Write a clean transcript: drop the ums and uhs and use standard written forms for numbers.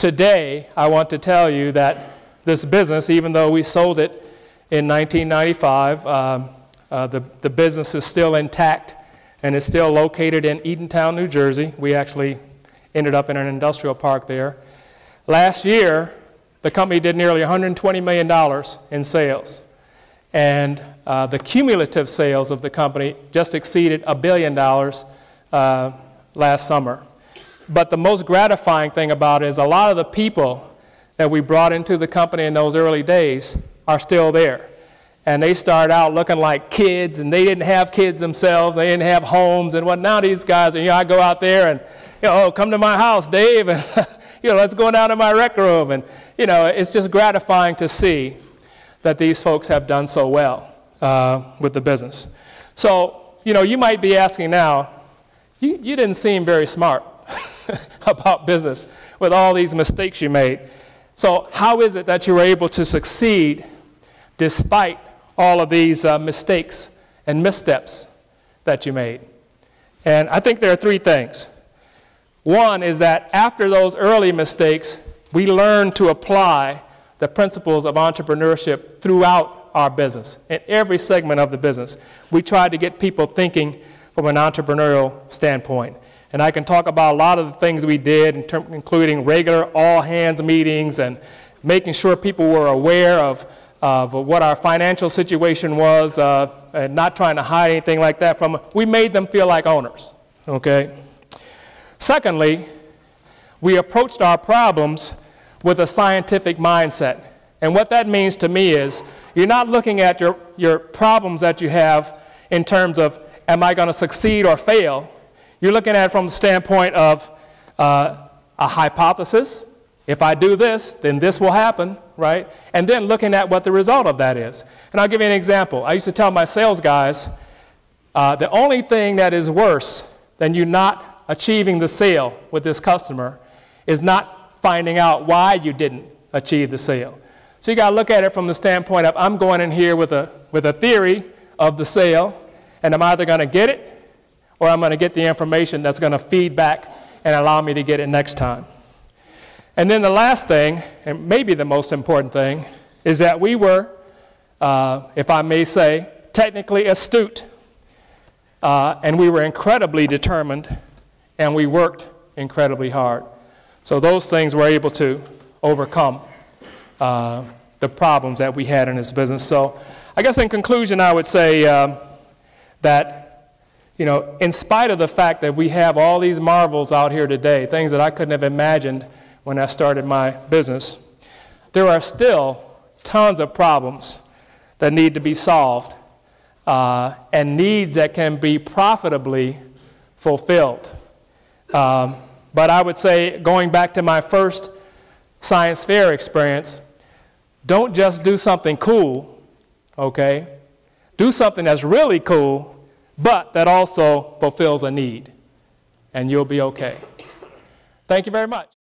today, I want to tell you that this business, even though we sold it in 1995, the business is still intact and is still located in Eatontown, New Jersey. We actually ended up in an industrial park there. Last year, the company did nearly $120 million in sales. And the cumulative sales of the company just exceeded $1 billion last summer. But the most gratifying thing about it is a lot of the people that we brought into the company in those early days are still there. And they started out looking like kids, and they didn't have kids themselves. They didn't have homes and what. Now these guys, I go out there and, oh, come to my house, Dave, and let's go down to my rec room. And, it's just gratifying to see that these folks have done so well with the business. So, you might be asking now, you didn't seem very smart about business with all these mistakes you made. So how is it that you were able to succeed despite all of these mistakes and missteps that you made? And I think there are three things. One is that after those early mistakes, we learned to apply the principles of entrepreneurship throughout our business, in every segment of the business. We tried to get people thinking from an entrepreneurial standpoint. And I can talk about a lot of the things we did, including regular all-hands meetings and making sure people were aware of what our financial situation was, and not trying to hide anything like that from them. We made them feel like owners, okay? Secondly, we approached our problems with a scientific mindset. And what that means to me is you're not looking at your problems that you have in terms of, am I going to succeed or fail? You're looking at it from the standpoint of a hypothesis. If I do this, then this will happen, right? And then looking at what the result of that is. And I'll give you an example. I used to tell my sales guys, the only thing that is worse than you not achieving the sale with this customer is not finding out why you didn't achieve the sale. So you got to look at it from the standpoint of, I'm going in here with a theory of the sale, and I'm either going to get it or I'm going to get the information that's going to feed back and allow me to get it next time. And then the last thing, and maybe the most important thing, is that we were, if I may say, technically astute. And we were incredibly determined, and we worked incredibly hard. So those things were able to overcome the problems that we had in this business. So I guess in conclusion, I would say that in spite of the fact that we have all these marvels out here today, things that I couldn't have imagined when I started my business, there are still tons of problems that need to be solved and needs that can be profitably fulfilled. But I would say, going back to my first science fair experience, don't just do something cool, okay? Do something that's really cool, but that also fulfills a need, and you'll be okay. Thank you very much.